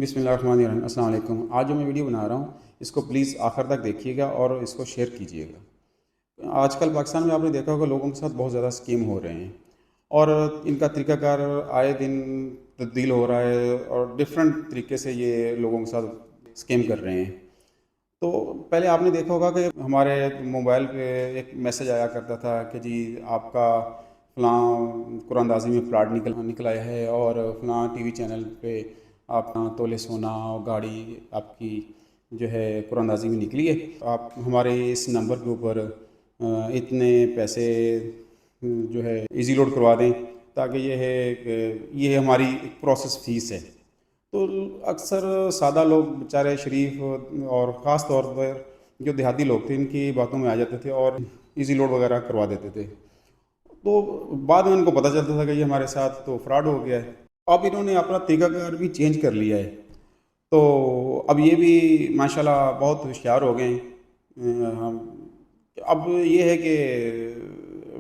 بسم اللہ الرحمن الرحیم۔ السلام علیکم۔ آج جو میں ویڈیو بنا رہا ہوں اس کو پلیز آخر تک دیکھیے گا اور اس کو شیئر کیجیے گا۔ آج کل پاکستان میں آپ نے دیکھا ہوگا لوگوں کے ساتھ بہت زیادہ اسکیم ہو رہے ہیں اور ان کا طریقہ کار آئے دن تبدیل ہو رہا ہے اور ڈفرینٹ طریقے سے یہ لوگوں کے ساتھ اسکیم کر رہے ہیں۔ تو پہلے آپ نے دیکھا ہوگا کہ ہمارے موبائل پہ ایک میسج آیا کرتا تھا کہ جی آپ کا فلاں قرآن اندازی میں فراڈ نکل آیا ہے اور فلاں ٹی وی چینل پہ آپ تولے سونا اور گاڑی آپ کی جو ہے قرآن اندازی میں نکلی ہے، آپ ہمارے اس نمبر کے اوپر اتنے پیسے جو ہے ایزی لوڈ کروا دیں تاکہ یہ ہے کہ یہ ہماری ایک پروسیس فیس ہے۔ تو اکثر سادہ لوگ بیچارے شریف اور خاص طور پر جو دیہاتی لوگ تھے ان کی باتوں میں آ جاتے تھے اور ایزی لوڈ وغیرہ کروا دیتے تھے۔ تو بعد میں ان کو پتہ چلتا تھا کہ یہ ہمارے ساتھ تو فراڈ ہو گیا ہے۔ اب انہوں نے اپنا طریقہ کار بھی چینج کر لیا ہے، تو اب یہ بھی ماشاءاللہ بہت ہوشیار ہو گئے ہیں۔ اب یہ ہے کہ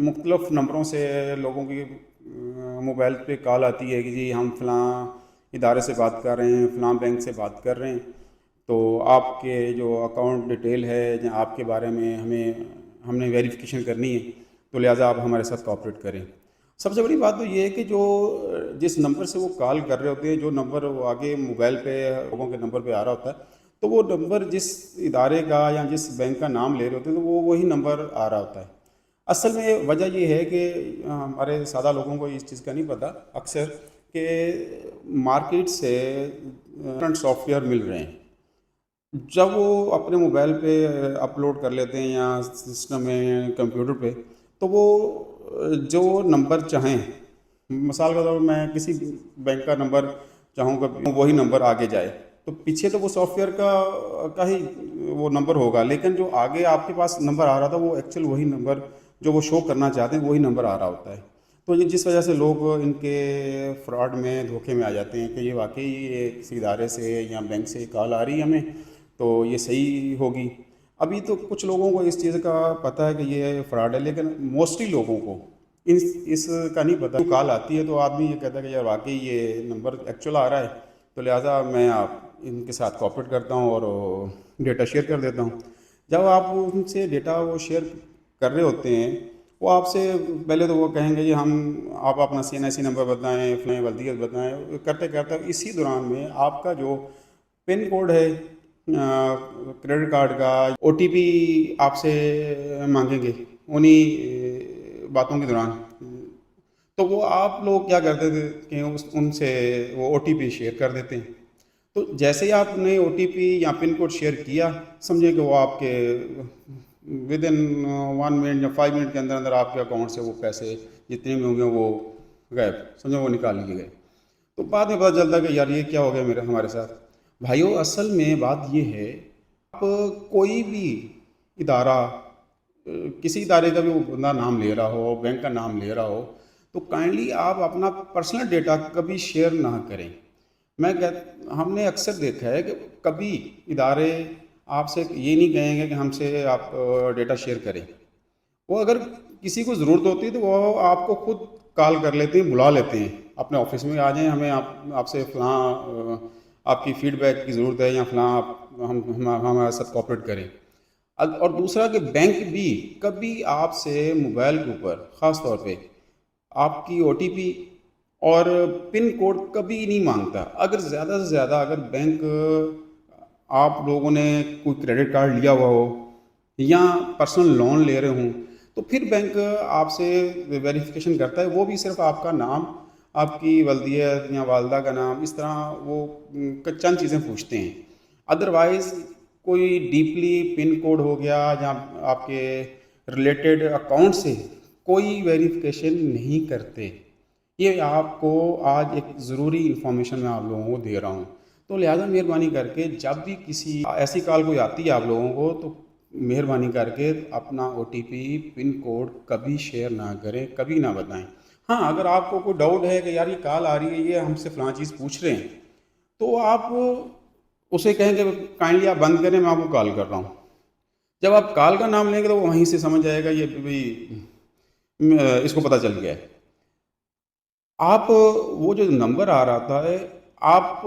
مختلف نمبروں سے لوگوں کی موبائل پہ کال آتی ہے کہ جی ہم فلاں ادارے سے بات کر رہے ہیں، فلاں بینک سے بات کر رہے ہیں، تو آپ کے جو اکاؤنٹ ڈیٹیل ہے یا آپ کے بارے میں ہم نے ویریفیکیشن کرنی ہے، تو لہٰذا آپ ہمارے ساتھ کوآپریٹ کریں۔ سب سے بڑی بات تو یہ ہے کہ جو جس نمبر سے وہ کال کر رہے ہوتے ہیں، جو نمبر وہ آگے موبائل پہ لوگوں کے نمبر پہ آ رہا ہوتا ہے، تو وہ نمبر جس ادارے کا یا جس بینک کا نام لے رہے ہوتے ہیں تو وہ وہی نمبر آ رہا ہوتا ہے۔ اصل میں وجہ یہ ہے کہ ہمارے سادہ لوگوں کو اس چیز کا نہیں پتہ اکثر کہ مارکیٹ سے ڈفرنٹ سافٹ ویئر مل رہے ہیں، جب وہ اپنے موبائل پہ اپلوڈ کر لیتے ہیں یا سسٹم میں کمپیوٹر پہ، تو وہ جو نمبر چاہیں، مثال کے طور پر میں کسی بینک کا نمبر چاہوں گا وہی نمبر آگے جائے، تو پیچھے تو وہ سافٹ ویئر کا ہی وہ نمبر ہوگا، لیکن جو آگے آپ کے پاس نمبر آ رہا تھا وہ ایکچوئل وہی نمبر جو وہ شو کرنا چاہتے ہیں وہی نمبر آ رہا ہوتا ہے۔ تو یہ جس وجہ سے لوگ ان کے فراڈ میں دھوکے میں آ جاتے ہیں کہ یہ واقعی یہ کسی ادارے سے یا بینک سے کال آ رہی ہے ہمیں تو یہ صحیح ہوگی۔ ابھی تو کچھ لوگوں کو اس چیز کا پتہ ہے کہ یہ فراڈ ہے، لیکن موسٹلی لوگوں کو اس کا نہیں پتہ۔ کال آتی ہے تو آدمی یہ کہتا ہے کہ یار واقعی یہ نمبر ایکچوئل آ رہا ہے، تو لہٰذا میں آپ ان کے ساتھ کوآپریٹ کرتا ہوں اور ڈیٹا شیئر کر دیتا ہوں۔ جب آپ ان سے ڈیٹا وہ شیئر کر رہے ہوتے ہیں، وہ آپ سے پہلے تو وہ کہیں گے جی آپ اپنا CNIC نمبر بتائیں، فلانی ولدیت بتائیں، کرتے کرتے اسی دوران میں آپ کا جو پن کوڈ ہے کریڈٹ کارڈ کا OTP آپ سے مانگیں گے انہی باتوں کے دوران۔ تو وہ آپ لوگ کیا کرتے تھے کہ ان سے وہ OTP شیئر کر دیتے ہیں۔ تو جیسے ہی آپ نے OTP یا پن کوڈ شیئر کیا، سمجھے کہ وہ آپ کے ود ان 1 منٹ یا 5 منٹ کے اندر اندر آپ کے اکاؤنٹ سے وہ پیسے جتنے بھی ہوں گے وہ غائب، سمجھو وہ نکال لیے گئے۔ تو بعد میں پتہ چلتا کہ یار یہ کیا ہو گیا ہمارے ساتھ۔ بھائیو اصل میں بات یہ ہے، آپ کوئی بھی ادارہ، کسی ادارے کا بھی وہ بندہ نام لے رہا ہو، بینک کا نام لے رہا ہو، تو کائنڈلی آپ اپنا پرسنل ڈیٹا کبھی شیئر نہ کریں۔ ہم نے اکثر دیکھا ہے کہ کبھی ادارے آپ سے یہ نہیں کہیں گے کہ ہم سے آپ ڈیٹا شیئر کریں۔ وہ اگر کسی کو ضرورت ہوتی ہے تو وہ آپ کو خود کال کر لیتے ہیں، بلا لیتے ہیں اپنے آفس میں، آ جائیں ہمیں آپ سے فلاں آپ کی فیڈ بیک کی ضرورت ہے یا فلاں ہمارے ساتھ کوآپریٹ کریں۔ اور دوسرا کہ بینک بھی کبھی آپ سے موبائل کے اوپر خاص طور پہ آپ کی OTP اور پن کوڈ کبھی نہیں مانگتا۔ اگر زیادہ سے زیادہ اگر بینک آپ لوگوں نے کوئی کریڈٹ کارڈ لیا ہوا ہو یا پرسنل لون لے رہے ہوں تو پھر بینک آپ سے ویریفیکیشن کرتا ہے، وہ بھی صرف آپ کا نام، آپ کی ولدیت یا والدہ کا نام، اس طرح وہ چند چیزیں پوچھتے ہیں۔ ادروائز کوئی ڈیپلی پن کوڈ ہو گیا یا آپ کے ریلیٹڈ اکاؤنٹ سے کوئی ویریفیکیشن نہیں کرتے۔ یہ آپ کو آج ایک ضروری انفارمیشن میں آپ لوگوں کو دے رہا ہوں، تو لہٰذا مہربانی کر کے جب بھی کسی ایسی کال کوئی آتی ہے آپ لوگوں کو تو مہربانی کر کے اپنا OTP پن کوڈ کبھی شیئر نہ کریں، کبھی نہ بتائیں۔ ہاں اگر آپ کو کوئی ڈاؤٹ ہے کہ یار یہ کال آ رہی ہے، یہ ہم سے فلاں چیز پوچھ رہے ہیں، تو آپ اسے کہیں کہ کائنڈلی آپ بند کریں، میں آپ کو کال کر رہا ہوں۔ جب آپ کال کا نام لیں گے تو وہ وہیں سے سمجھ جائے گا یہ بھی اس کو پتہ چل گیا ہے۔ آپ وہ جو نمبر آ رہا تھا ہے، آپ